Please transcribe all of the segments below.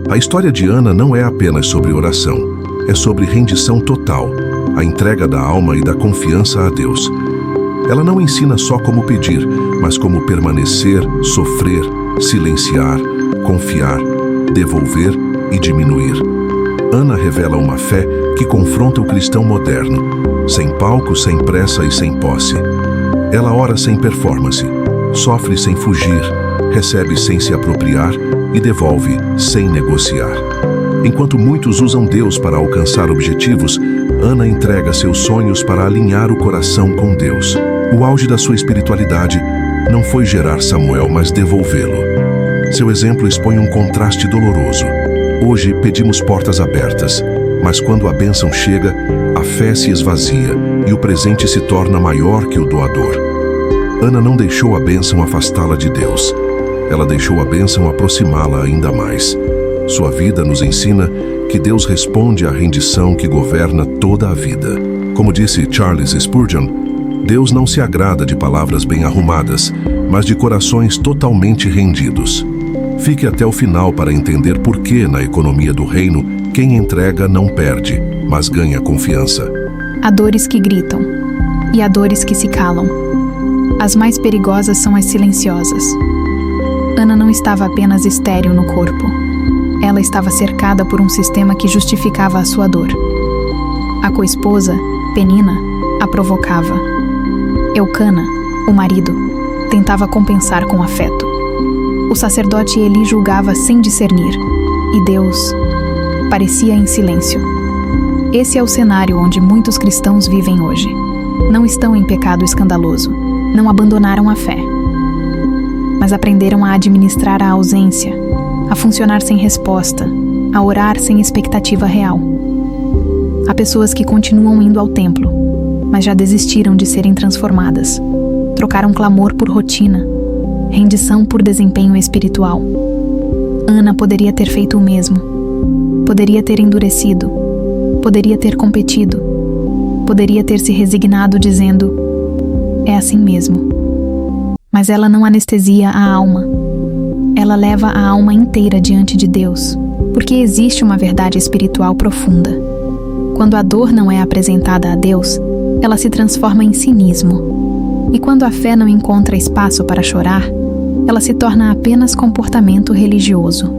A história de Ana não é apenas sobre oração, é sobre rendição total, a entrega da alma e da confiança a Deus. Ela não ensina só como pedir, mas como permanecer, sofrer, silenciar, confiar, devolver e diminuir. Ana revela uma fé que confronta o cristão moderno, sem palco, sem pressa e sem posse. Ela ora sem performance, sofre sem fugir, recebe sem se apropriar e devolve sem negociar. Enquanto muitos usam Deus para alcançar objetivos, Ana entrega seus sonhos para alinhar o coração com Deus. O auge da sua espiritualidade não foi gerar Samuel, mas devolvê-lo. Seu exemplo expõe um contraste doloroso. Hoje pedimos portas abertas, mas quando a bênção chega, a fé se esvazia e o presente se torna maior que o doador. Ana não deixou a bênção afastá-la de Deus. Ela deixou a bênção aproximá-la ainda mais. Sua vida nos ensina que Deus responde à rendição que governa toda a vida. Como disse Charles Spurgeon, Deus não se agrada de palavras bem arrumadas, mas de corações totalmente rendidos. Fique até o final para entender por que, na economia do reino, quem entrega não perde, mas ganha confiança. Há dores que gritam, e há dores que se calam. As mais perigosas são as silenciosas. Ana não estava apenas estéril no corpo. Ela estava cercada por um sistema que justificava a sua dor. A coesposa, Penina, a provocava. Eucana, o marido, tentava compensar com afeto. O sacerdote Eli julgava sem discernir, e Deus parecia em silêncio. Esse é o cenário onde muitos cristãos vivem hoje. Não estão em pecado escandaloso, não abandonaram a fé, mas aprenderam a administrar a ausência, a funcionar sem resposta, a orar sem expectativa real. Há pessoas que continuam indo ao templo, mas já desistiram de serem transformadas. Trocaram clamor por rotina, rendição por desempenho espiritual. Ana poderia ter feito o mesmo. Poderia ter endurecido. Poderia ter competido. Poderia ter se resignado dizendo: é assim mesmo. Mas ela não anestesia a alma. Ela leva a alma inteira diante de Deus, porque existe uma verdade espiritual profunda. Quando a dor não é apresentada a Deus, ela se transforma em cinismo. E quando a fé não encontra espaço para chorar, ela se torna apenas comportamento religioso.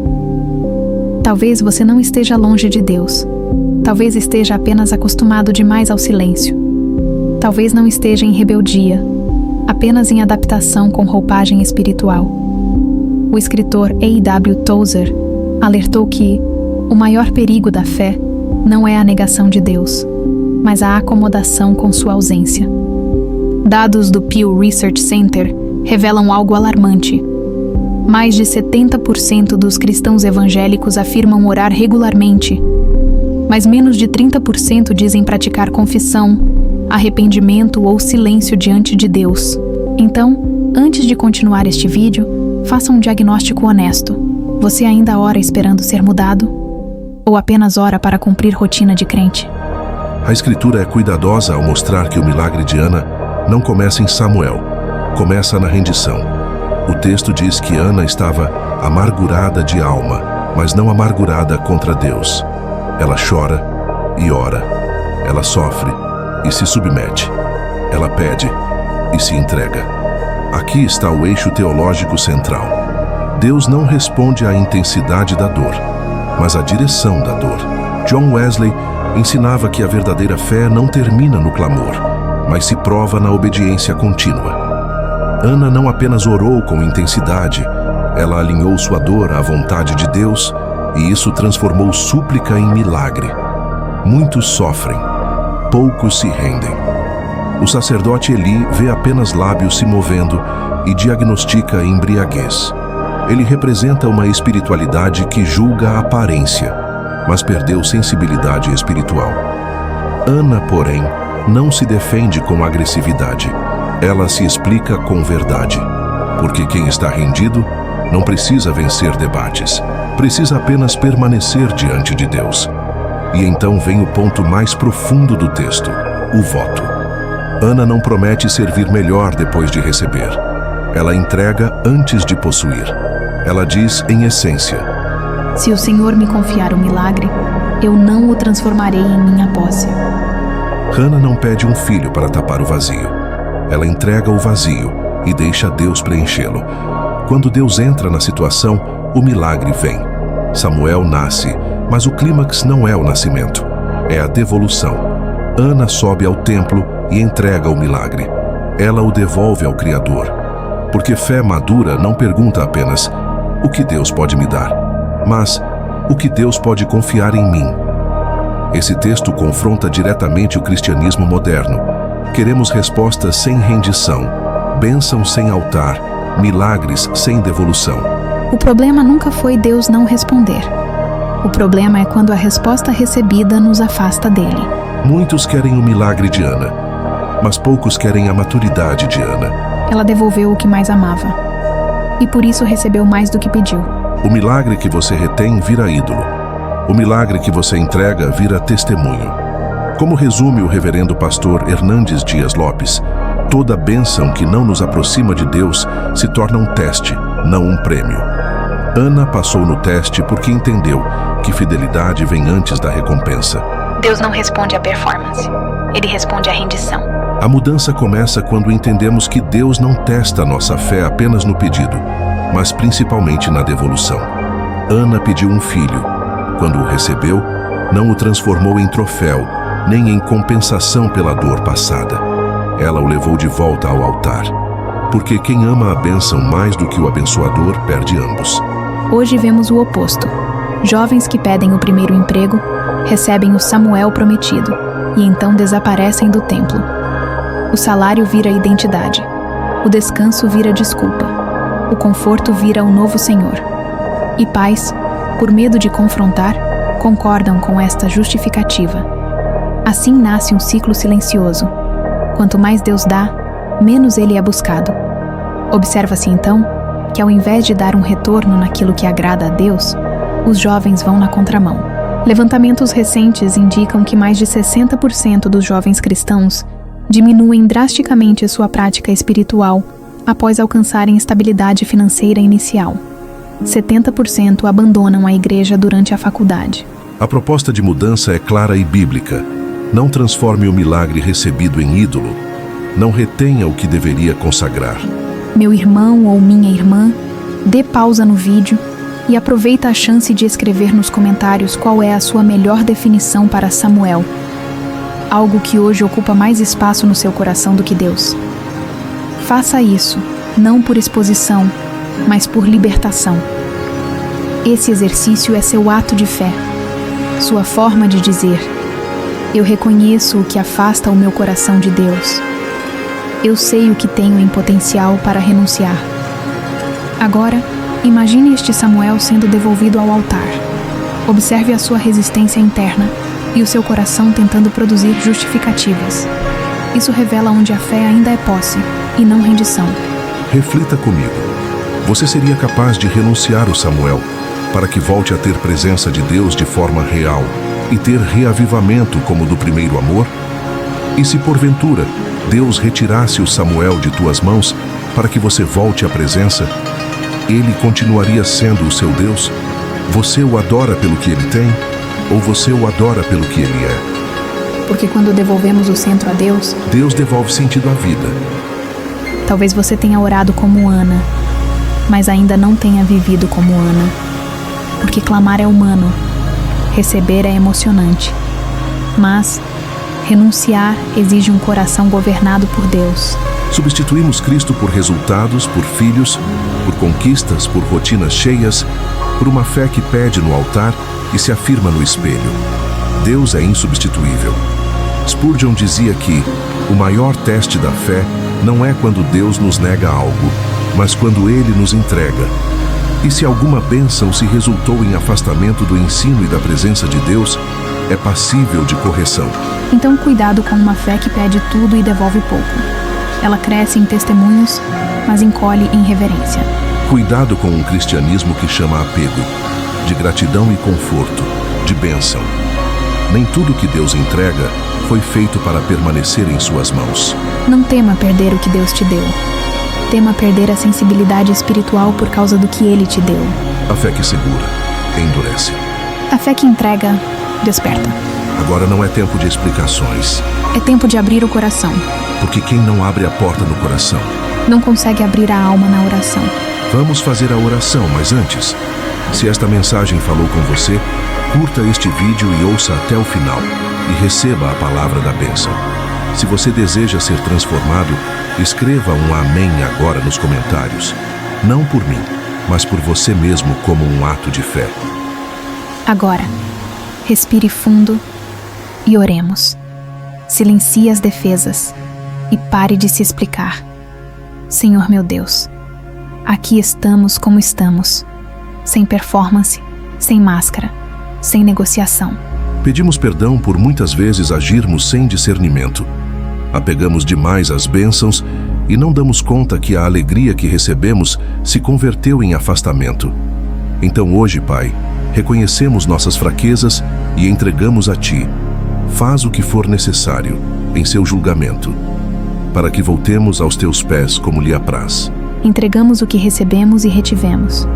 Talvez você não esteja longe de Deus. Talvez esteja apenas acostumado demais ao silêncio. Talvez não esteja em rebeldia, apenas em adaptação com roupagem espiritual. O escritor A.W. Tozer alertou que o maior perigo da fé não é a negação de Deus, mas a acomodação com sua ausência. Dados do Pew Research Center revelam algo alarmante. Mais de 70% dos cristãos evangélicos afirmam orar regularmente, mas menos de 30% dizem praticar confissão, arrependimento ou silêncio diante de Deus. Então, antes de continuar este vídeo, faça um diagnóstico honesto. Você ainda ora esperando ser mudado? Ou apenas ora para cumprir rotina de crente? A Escritura é cuidadosa ao mostrar que o milagre de Ana não começa em Samuel, começa na rendição. O texto diz que Ana estava amargurada de alma, mas não amargurada contra Deus. Ela chora e ora. Ela sofre e se submete. Ela pede e se entrega. Aqui está o eixo teológico central. Deus não responde à intensidade da dor, mas à direção da dor. John Wesley ensinava que a verdadeira fé não termina no clamor, mas se prova na obediência contínua. Ana não apenas orou com intensidade, ela alinhou sua dor à vontade de Deus, e isso transformou súplica em milagre. Muitos sofrem, poucos se rendem. O sacerdote Eli vê apenas lábios se movendo e diagnostica embriaguez. Ele representa uma espiritualidade que julga a aparência, mas perdeu sensibilidade espiritual. Ana, porém, não se defende com agressividade. Ela se explica com verdade, porque quem está rendido não precisa vencer debates, precisa apenas permanecer diante de Deus. E então vem o ponto mais profundo do texto, o voto. Ana não promete servir melhor depois de receber. Ela entrega antes de possuir. Ela diz em essência: Se o Senhor me confiar o milagre, eu não o transformarei em minha posse. Hana não pede um filho para tapar o vazio. Ela entrega o vazio e deixa Deus preenchê-lo. Quando Deus entra na situação, o milagre vem. Samuel nasce, mas o clímax não é o nascimento, é a devolução. Hana sobe ao templo e entrega o milagre. Ela o devolve ao Criador. Porque fé madura não pergunta apenas o que Deus pode me dar, mas o que Deus pode confiar em mim. Esse texto confronta diretamente o cristianismo moderno. Queremos respostas sem rendição, bênçãos sem altar, milagres sem devolução. O problema nunca foi Deus não responder. O problema é quando a resposta recebida nos afasta dele. Muitos querem o milagre de Hana, mas poucos querem a maturidade de Hana. Ela devolveu o que mais amava, e por isso recebeu mais do que pediu. O milagre que você retém vira ídolo. O milagre que você entrega vira testemunho. Como resume o reverendo pastor Hernandes Dias Lopes, toda bênção que não nos aproxima de Deus se torna um teste, não um prêmio. Hana passou no teste porque entendeu que fidelidade vem antes da recompensa. Deus não responde à performance, ele responde à rendição. A mudança começa quando entendemos que Deus não testa nossa fé apenas no pedido, mas principalmente na devolução. Hana pediu um filho. Quando o recebeu, não o transformou em troféu, nem em compensação pela dor passada. Ela o levou de volta ao altar. Porque quem ama a bênção mais do que o abençoador, perde ambos. Hoje vemos o oposto. Jovens que pedem o primeiro emprego, recebem o Samuel prometido, e então desaparecem do templo. O salário vira identidade. O descanso vira desculpa. O conforto vira o novo Senhor. E pais, por medo de confrontar, concordam com esta justificativa. Assim nasce um ciclo silencioso. Quanto mais Deus dá, menos ele é buscado. Observa-se então que, ao invés de dar um retorno naquilo que agrada a Deus, os jovens vão na contramão. Levantamentos recentes indicam que mais de 60% dos jovens cristãos diminuem drasticamente sua prática espiritual após alcançarem estabilidade financeira inicial. 70% abandonam a igreja durante a faculdade. A proposta de mudança é clara e bíblica. Não transforme o milagre recebido em ídolo. Não retenha o que deveria consagrar. Meu irmão ou minha irmã, dê pausa no vídeo e aproveita a chance de escrever nos comentários qual é a sua melhor definição para Samuel. Algo que hoje ocupa mais espaço no seu coração do que Deus. Faça isso, não por exposição, mas por libertação. Esse exercício é seu ato de fé, sua forma de dizer: eu reconheço o que afasta o meu coração de Deus. Eu sei o que tenho em potencial para renunciar. Agora, imagine este Samuel sendo devolvido ao altar. Observe a sua resistência interna e o seu coração tentando produzir justificativas. Isso revela onde a fé ainda é posse e não rendição. Reflita comigo. Você seria capaz de renunciar o Samuel para que volte a ter presença de Deus de forma real e ter reavivamento como do primeiro amor? E se porventura Deus retirasse o Samuel de tuas mãos para que você volte à presença, ele continuaria sendo o seu Deus? Você o adora pelo que ele tem ou você o adora pelo que ele é? Porque quando devolvemos o centro a Deus, Deus devolve sentido à vida. Talvez você tenha orado como Hana, mas ainda não tenha vivido como Hana. Porque clamar é humano, receber é emocionante. Mas renunciar exige um coração governado por Deus. Substituímos Cristo por resultados, por filhos, por conquistas, por rotinas cheias, por uma fé que pede no altar e se afirma no espelho. Deus é insubstituível. Spurgeon dizia que o maior teste da fé não é quando Deus nos nega algo, mas quando Ele nos entrega. E se alguma bênção se resultou em afastamento do ensino e da presença de Deus, é passível de correção. Então cuidado com uma fé que pede tudo e devolve pouco. Ela cresce em testemunhos, mas encolhe em reverência. Cuidado com um cristianismo que chama apego, de gratidão e conforto, de bênção. Nem tudo que Deus entrega foi feito para permanecer em suas mãos. Não tema perder o que Deus te deu. Tema perder a sensibilidade espiritual por causa do que Ele te deu. A fé que segura, endurece. A fé que entrega, desperta. Agora não é tempo de explicações, É tempo de abrir o coração. porque quem não abre a porta no coração? Não consegue abrir a alma na oração. Vamos fazer a oração, mas antes, se esta mensagem falou com você, curta este vídeo e ouça até o final e receba a palavra da bênção. Se você deseja ser transformado, escreva um amém agora nos comentários. Não por mim, mas por você mesmo como um ato de fé. Agora, respire fundo e oremos. Silencie as defesas e pare de se explicar. Senhor meu Deus, aqui estamos como estamos, sem performance, sem máscara, sem negociação. Pedimos perdão por muitas vezes agirmos sem discernimento. Apegamos demais às bênçãos e não damos conta que a alegria que recebemos se converteu em afastamento. Então hoje, Pai, reconhecemos nossas fraquezas e entregamos a Ti. Faz o que for necessário, em seu julgamento, para que voltemos aos Teus pés como lhe apraz. Entregamos o que recebemos e retivemos.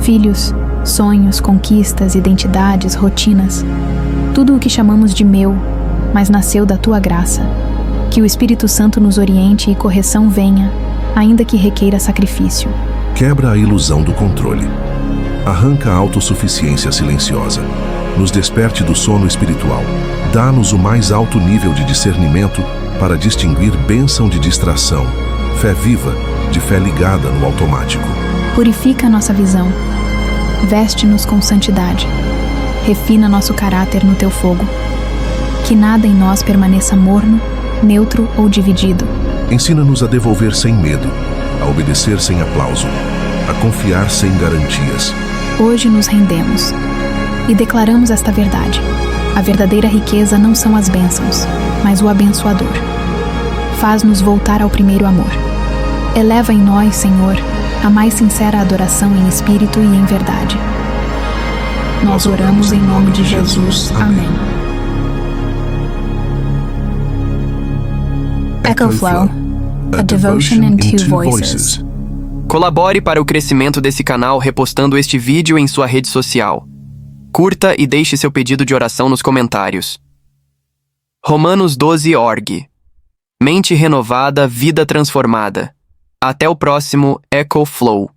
Filhos, sonhos, conquistas, identidades, rotinas. Tudo o que chamamos de meu, mas nasceu da Tua graça. Que o Espírito Santo nos oriente e correção venha, ainda que requeira sacrifício. Quebra a ilusão do controle. Arranca a autossuficiência silenciosa. Nos desperte do sono espiritual. Dá-nos o mais alto nível de discernimento para distinguir bênção de distração, fé viva de fé ligada no automático. Purifica nossa visão. Veste-nos com santidade. Refina nosso caráter no Teu fogo. Que nada em nós permaneça morno, neutro ou dividido. Ensina-nos a devolver sem medo, a obedecer sem aplauso, a confiar sem garantias. Hoje nos rendemos e declaramos esta verdade. A verdadeira riqueza não são as bênçãos, mas o abençoador. Faz-nos voltar ao primeiro amor. Eleva em nós, Senhor, a mais sincera adoração em espírito e em verdade. Nós oramos em nome de Jesus. Amém. Echo Flow, a devotion in two voices. Colabore para o crescimento desse canal repostando este vídeo em sua rede social. Curta e deixe seu pedido de oração nos comentários. Romanos 12:org. Mente renovada, vida transformada. Até o próximo Echo Flow.